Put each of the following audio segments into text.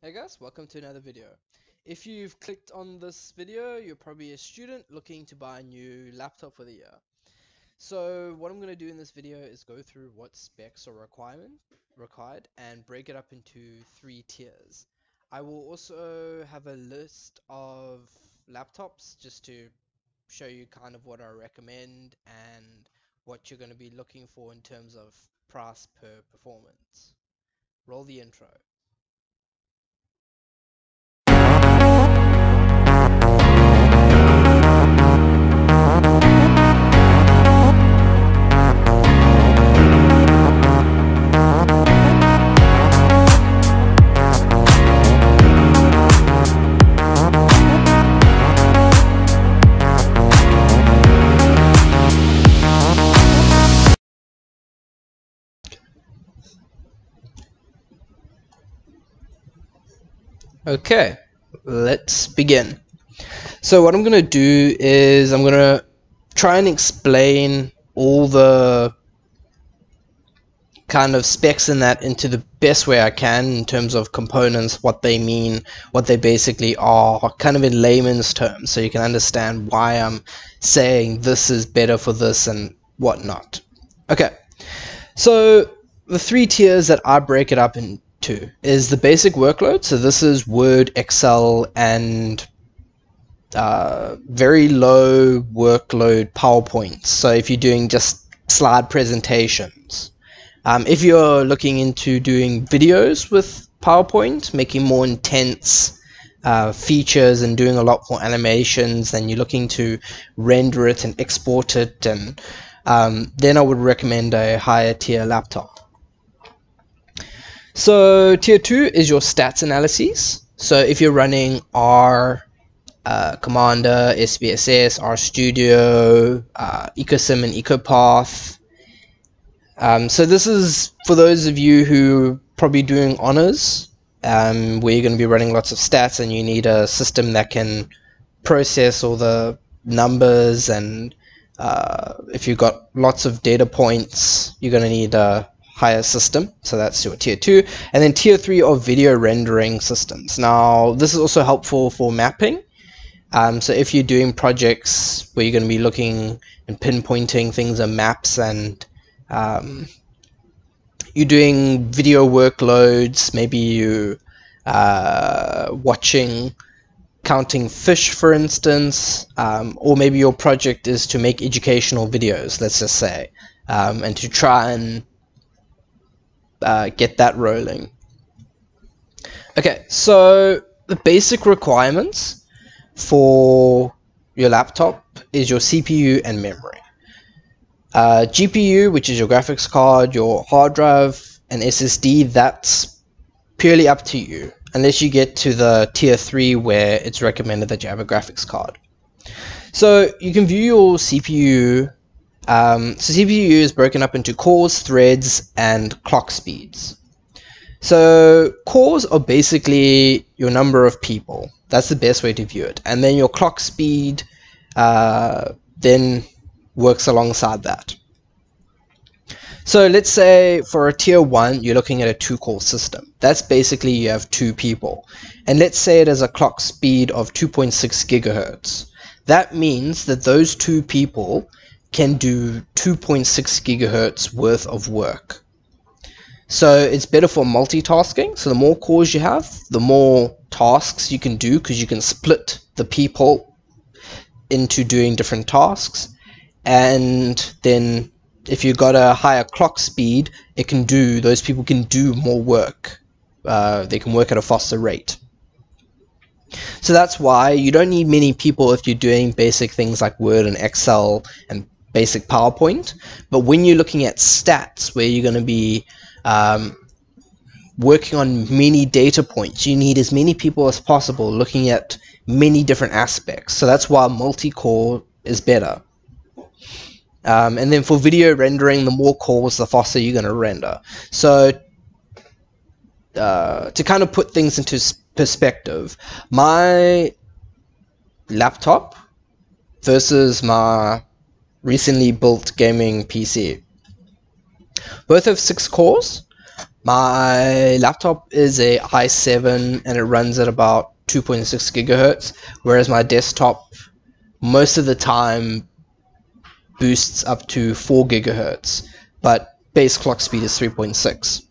Hey guys, welcome to another video. If you've clicked on this video, you're probably a student looking to buy a new laptop for the year. So what I'm going to do in this video is go through what specs are required and break it up into 3 tiers. I will also have a list of laptops just to show you kind of what I recommend and what you're going to be looking for in terms of price per performance. Roll the intro. Okay, let's begin. So what I'm going to do is I'm going to try and explain all the kind of specs in that into the best way I can in terms of components, what they mean, what they basically are, kind of in layman's terms, so you can understand why I'm saying this is better for this and whatnot. Okay, so the 3 tiers that I break it up into is the basic workload. So this is Word, Excel, and very low workload PowerPoint. So if you're doing just slide presentations, if you're looking into doing videos with PowerPoint, making more intense features and doing a lot more animations, then you're looking to render it and export it, and then I would recommend a higher tier laptop. So tier 2 is your stats analyses. So if you're running R, Commander, SPSS, RStudio, EcoSim and EcoPath. So this is for those of you who are probably doing honors, where you're going to be running lots of stats and you need a system that can process all the numbers, and if you've got lots of data points, you're going to need a higher system. So that's your tier 2. And then tier 3 are video rendering systems. Now this is also helpful for mapping. So if you're doing projects where you're going to be looking and pinpointing things on maps, and you're doing video workloads, maybe you watching counting fish, for instance, or maybe your project is to make educational videos, let's just say, and to try and get that rolling. Okay, so the basic requirements for your laptop is your CPU and memory. GPU, which is your graphics card, your hard drive, and SSD, that's purely up to you, unless you get to the tier 3 where it's recommended that you have a graphics card. So you can view your CPU. So CPU is broken up into cores, threads, and clock speeds. So cores are basically your number of people. That's the best way to view it. And then your clock speed then works alongside that. So let's say for a tier 1, you're looking at a 2-core system. That's basically you have 2 people. And let's say it has a clock speed of 2.6 gigahertz. That means that those 2 people can do 2.6 gigahertz worth of work. So it's better for multitasking. So the more cores you have, the more tasks you can do, because you can split the people into doing different tasks. And then if you've got a higher clock speed, those people can do more work. They can work at a faster rate. So that's why you don't need many people if you're doing basic things like Word and Excel and basic PowerPoint. But when you're looking at stats, where you're going to be working on many data points, you need as many people as possible looking at many different aspects. So that's why multi-core is better. And then for video rendering, the more cores, the faster you're going to render. So to kind of put things into perspective, my laptop versus my recently built gaming PC, both have 6 cores, My laptop is a i7 and it runs at about 2.6 gigahertz, whereas my desktop most of the time boosts up to 4 gigahertz, but base clock speed is 3.6.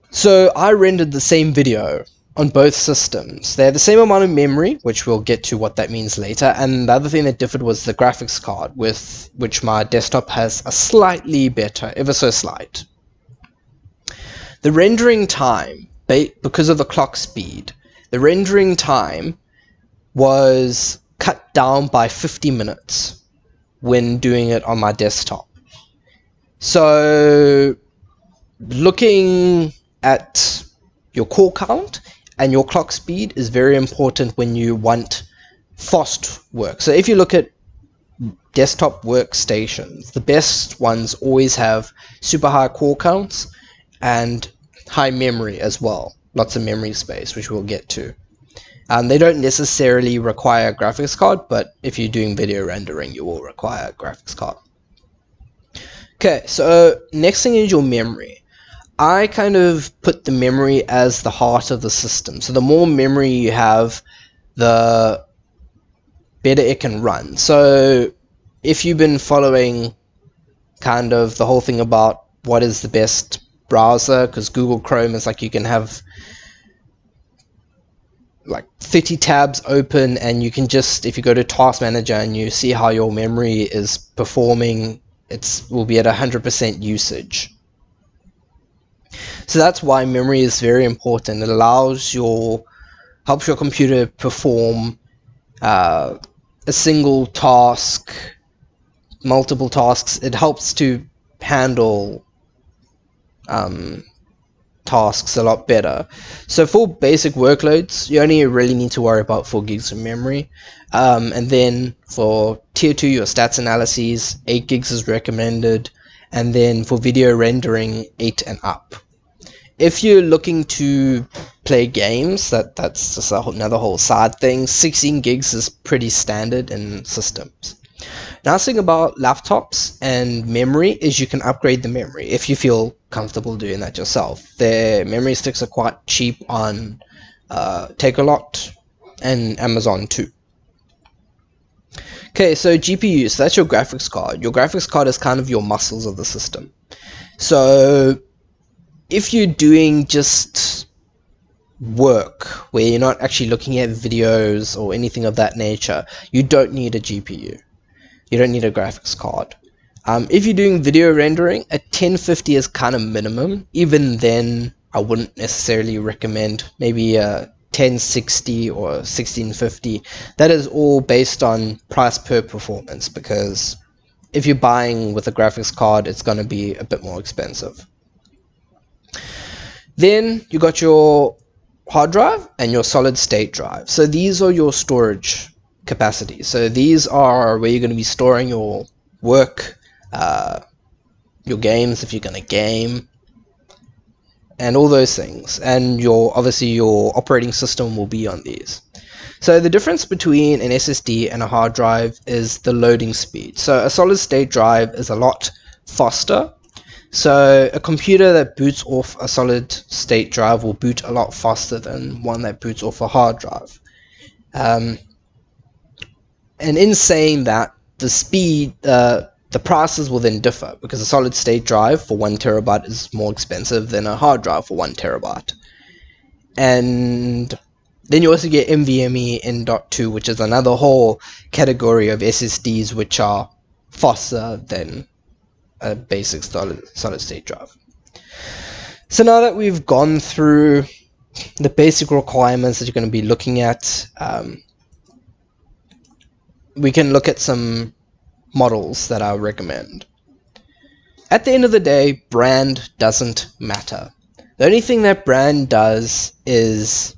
So I rendered the same video on both systems. They have the same amount of memory, which we'll get to what that means later, and the other thing that differed was the graphics card, with which my desktop has a slightly better, ever so slight. The rendering time, because of the clock speed, the rendering time was cut down by 50 minutes when doing it on my desktop. So looking at your core count and your clock speed is very important when you want fast work. So if you look at desktop workstations, the best ones always have super high core counts and high memory as well, lots of memory space, which we'll get to. They don't necessarily require a graphics card, but if you're doing video rendering, you will require a graphics card. Okay, so next thing is your memory. I kind of put the memory as the heart of the system. So the more memory you have, the better it can run. So if you've been following kind of the whole thing about what is the best browser, because Google Chrome is like you can have like 30 tabs open, and you can just, if you go to Task Manager and you see how your memory is performing, will be at 100% usage. So that's why memory is very important. It helps your computer perform a single task, multiple tasks. It helps to handle tasks a lot better. So for basic workloads, you only really need to worry about 4 gigs of memory. And then for tier 2, your stats analyses, 8 gigs is recommended. And then for video rendering, 8 and up. If you're looking to play games, that's just another whole side thing. 16 gigs is pretty standard in systems. Now, the thing about laptops and memory is you can upgrade the memory if you feel comfortable doing that yourself. Their memory sticks are quite cheap on Takealot and Amazon too. Okay, so GPU, so that's your graphics card. Your graphics card is kind of your muscles of the system. So if you're doing just work where you're not actually looking at videos or anything of that nature, you don't need a GPU. You don't need a graphics card. If you're doing video rendering, a 1050 is kind of minimum. Even then, I wouldn't necessarily recommend maybe a 1060 or 1650. That is all based on price per performance, because if you're buying with a graphics card, it's going to be a bit more expensive. Then you got your hard drive and your solid state drive. So these are your storage capacity. So these are where you're going to be storing your work, your games if you're going to game, and all those things. And obviously your operating system will be on these. So the difference between an SSD and a hard drive is the loading speed. So a solid state drive is a lot faster. So a computer that boots off a solid state drive will boot a lot faster than one that boots off a hard drive. And in saying that, the speed, the prices will then differ, because a solid state drive for 1 terabyte is more expensive than a hard drive for 1 terabyte. And then you also get NVMe N.2, which is another whole category of SSDs which are faster than a basic solid state drive. So now that we've gone through the basic requirements that you're going to be looking at, we can look at some models that I recommend. At the end of the day, brand doesn't matter. The only thing that brand does is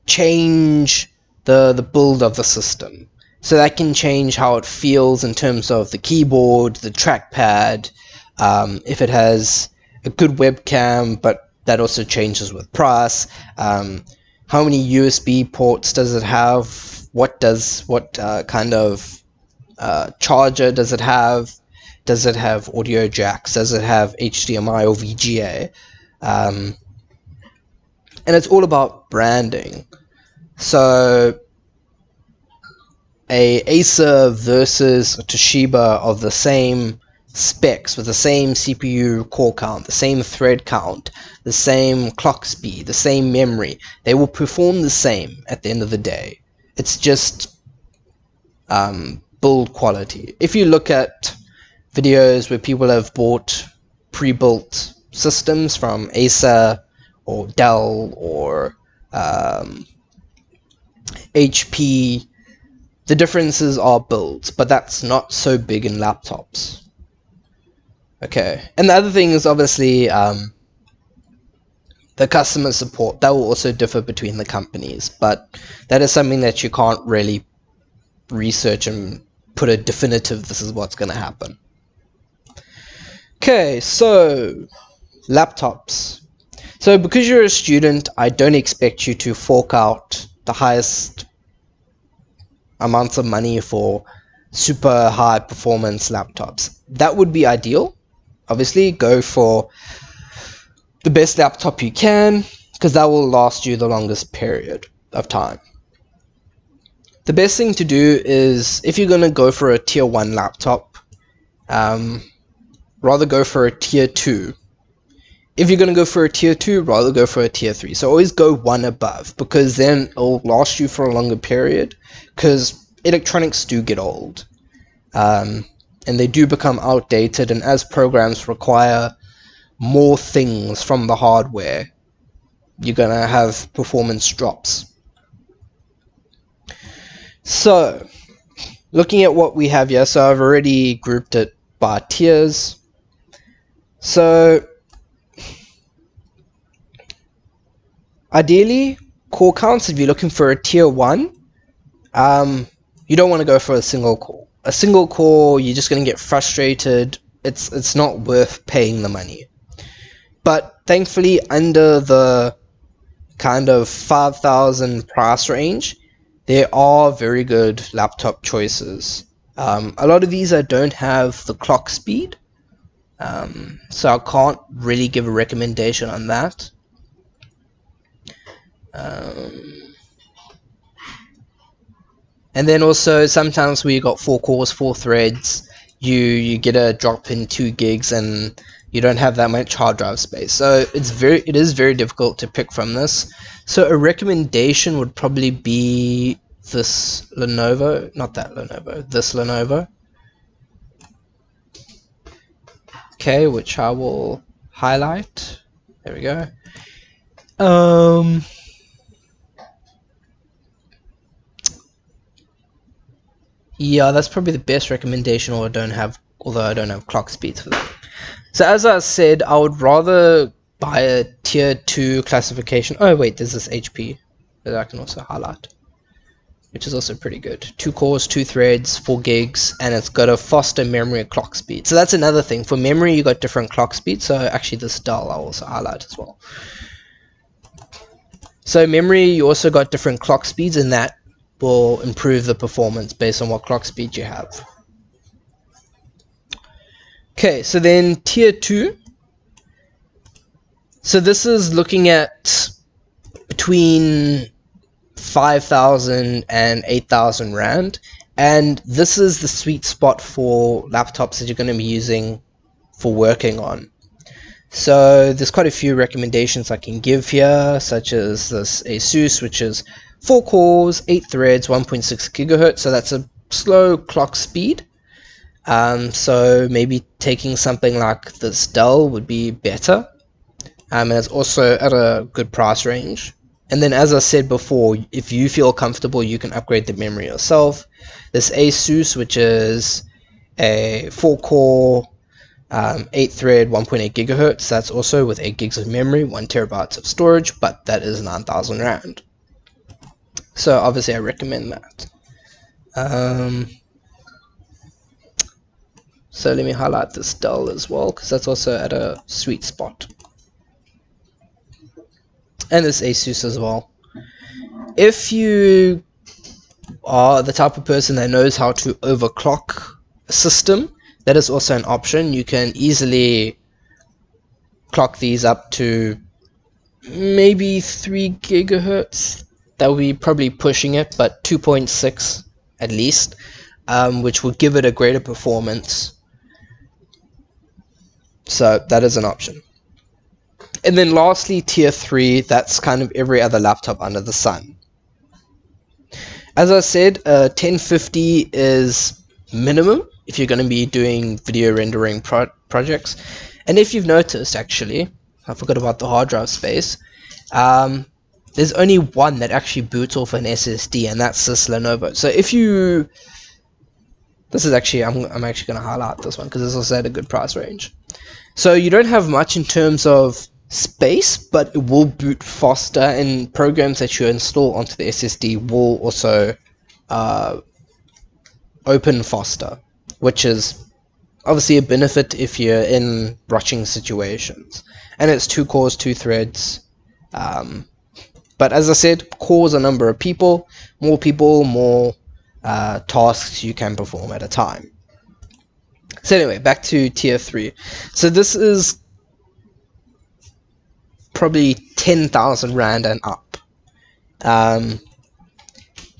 change the build of the system. So that can change how it feels in terms of the keyboard, the trackpad, if it has a good webcam, but that also changes with price. How many USB ports does it have? What kind of charger does it have? Does it have audio jacks? Does it have HDMI or VGA? And it's all about branding. So a Acer versus a Toshiba of the same specs, with the same CPU core count, the same thread count, the same clock speed, the same memory, they will perform the same at the end of the day. It's just build quality. If you look at videos where people have bought pre-built systems from Acer or Dell or HP, the differences are builds, but that's not so big in laptops. Okay, and the other thing is obviously the customer support. That will also differ between the companies, but that is something that you can't really research and put a definitive this is what's going to happen. Okay, so laptops. So because you're a student, I don't expect you to fork out the highest amounts of money for super high performance laptops. That would be ideal. Obviously, go for the best laptop you can, because that will last you the longest period of time. The best thing to do is, if you're going to go for a tier 1 laptop, rather go for a tier 2. If you're going to go for a tier 2, rather go for a tier 3. So always go one above, because then it'll last you for a longer period, because electronics do get old. And they do become outdated, and as programs require more things from the hardware, you're going to have performance drops. So, looking at what we have here, so I've already grouped it by tiers. So, ideally, core counts, if you're looking for a tier 1, you don't want to go for a single core. A single core, you're just going to get frustrated. It's not worth paying the money. But thankfully, under the kind of 5,000 price range, there are very good laptop choices. A lot of these I don't have the clock speed, so I can't really give a recommendation on that. And then also sometimes where you got 4 cores, 4 threads, you get a drop in 2 gigs and you don't have that much hard drive space. So it is very difficult to pick from this. So a recommendation would probably be this Lenovo, not that Lenovo, this Lenovo. Okay, which I will highlight. There we go. Yeah, that's probably the best recommendation, although I don't have clock speeds for that. So as I said, I would rather buy a tier 2 classification. Oh wait, there's this HP that I can also highlight, which is also pretty good. 2 cores, 2 threads, 4 gigs, and it's got a faster memory clock speed. So that's another thing. For memory, you got different clock speeds. So actually this Dell I'll also highlight as well. So memory, you also got different clock speeds, and that will improve the performance based on what clock speed you have. Okay, so then tier 2. So this is looking at between 5,000 and 8,000 Rand, and this is the sweet spot for laptops that you're going to be using for working on. So there's quite a few recommendations I can give here, such as this Asus, which is 4 cores, 8 threads, 1.6 gigahertz, so that's a slow clock speed. So maybe taking something like this Dell would be better, and it's also at a good price range. And then, as I said before, if you feel comfortable, you can upgrade the memory yourself. This Asus, which is a 4 core, 8 thread, 1.8 gigahertz, that's also with 8 gigs of memory, 1 terabytes of storage, but that is 9,000 Rand. So obviously I recommend that. So let me highlight this Dell as well, because that's also at a sweet spot. And this Asus as well. If you are the type of person that knows how to overclock a system, that is also an option. You can easily clock these up to maybe 3 gigahertz. That would be probably pushing it, but 2.6 at least, which would give it a greater performance. So that is an option. And then lastly, tier 3, that's kind of every other laptop under the sun. As I said, 1050 is minimum if you're going to be doing video rendering projects. And if you've noticed, actually, I forgot about the hard drive space, there's only one that actually boots off an SSD, and that's this Lenovo. So if you... This is actually, I'm actually going to highlight this one because it's also at a good price range. So you don't have much in terms of space, but it will boot faster, and programs that you install onto the SSD will also open faster, which is obviously a benefit if you're in rushing situations. And it's 2 cores, 2 threads. But as I said, cores a number of people, more tasks you can perform at a time. So anyway, back to tier 3. So this is probably 10,000 Rand and up. And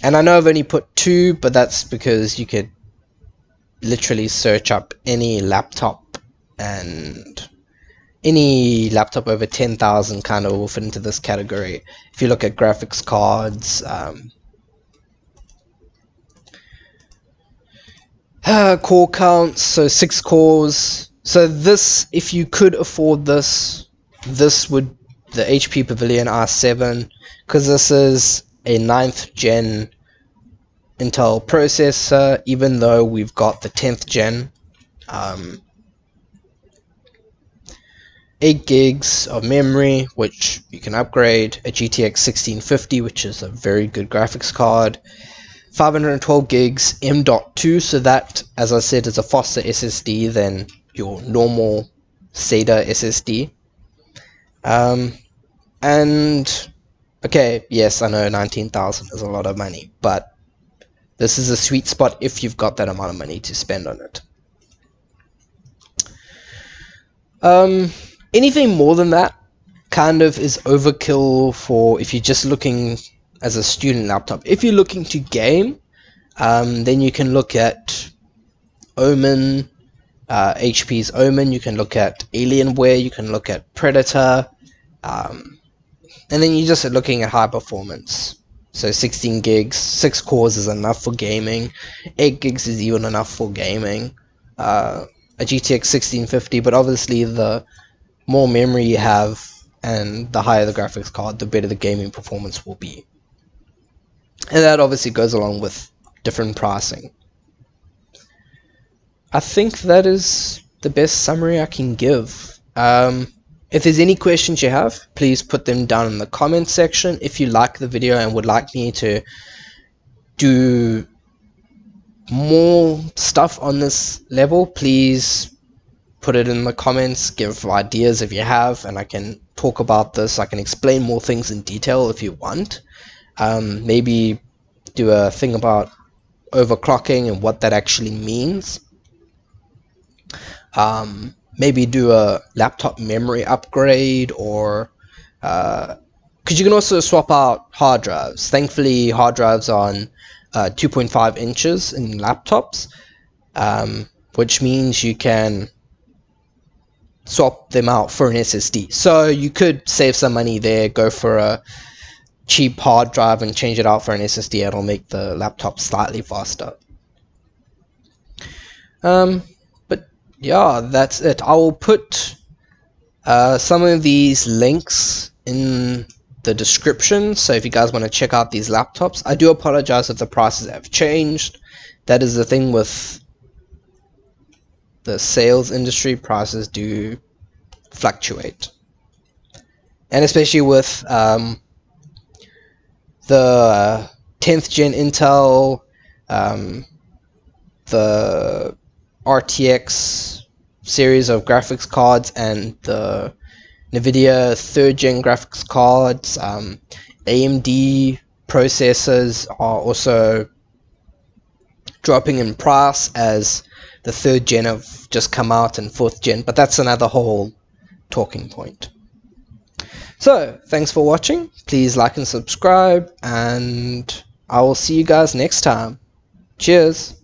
I know I've only put 2, but that's because you could literally search up any laptop, and any laptop over 10,000 kind of will fit into this category. If you look at graphics cards, core counts, so 6 cores. So this, if you could afford this, this would the HP Pavilion R7, because this is a 9th gen Intel processor, even though we've got the 10th gen. 8 gigs of memory, which you can upgrade, a GTX 1650, which is a very good graphics card, 512 gigs M.2, so that, as I said, is a faster SSD than your normal SATA SSD. And okay, yes, I know 19,000 is a lot of money, but this is a sweet spot if you've got that amount of money to spend on it. Anything more than that kind of is overkill for if you're just looking as a student laptop. If you're looking to game, then you can look at Omen, HP's Omen, you can look at Alienware, you can look at Predator, and then you're just looking at high performance. So 16 gigs, 6 cores is enough for gaming, 8 gigs is even enough for gaming, a GTX 1650, but obviously the more memory you have and the higher the graphics card, the better the gaming performance will be. And that obviously goes along with different pricing. I think that is the best summary I can give. If there's any questions you have, please put them down in the comments section. If you like the video and would like me to do more stuff on this level, please put it in the comments, give ideas if you have, and I can talk about this. I can explain more things in detail if you want. Maybe do a thing about overclocking and what that actually means. Maybe do a laptop memory upgrade, or because you can also swap out hard drives. Thankfully, hard drives are on 2.5 inches in laptops, which means you can swap them out for an SSD. So you could save some money there, go for a cheap hard drive and change it out for an SSD. It'll make the laptop slightly faster. But yeah, that's it. I will put some of these links in the description, so if you guys want to check out these laptops. I do apologize if the prices have changed. That is the thing with the sales industry, prices do fluctuate, and especially with the 10th gen Intel, the RTX series of graphics cards, and the NVIDIA 3rd gen graphics cards. AMD processors are also dropping in price as the 3rd gen have just come out and 4th gen, but that's another whole talking point. So, thanks for watching. Please like and subscribe, and I will see you guys next time. Cheers!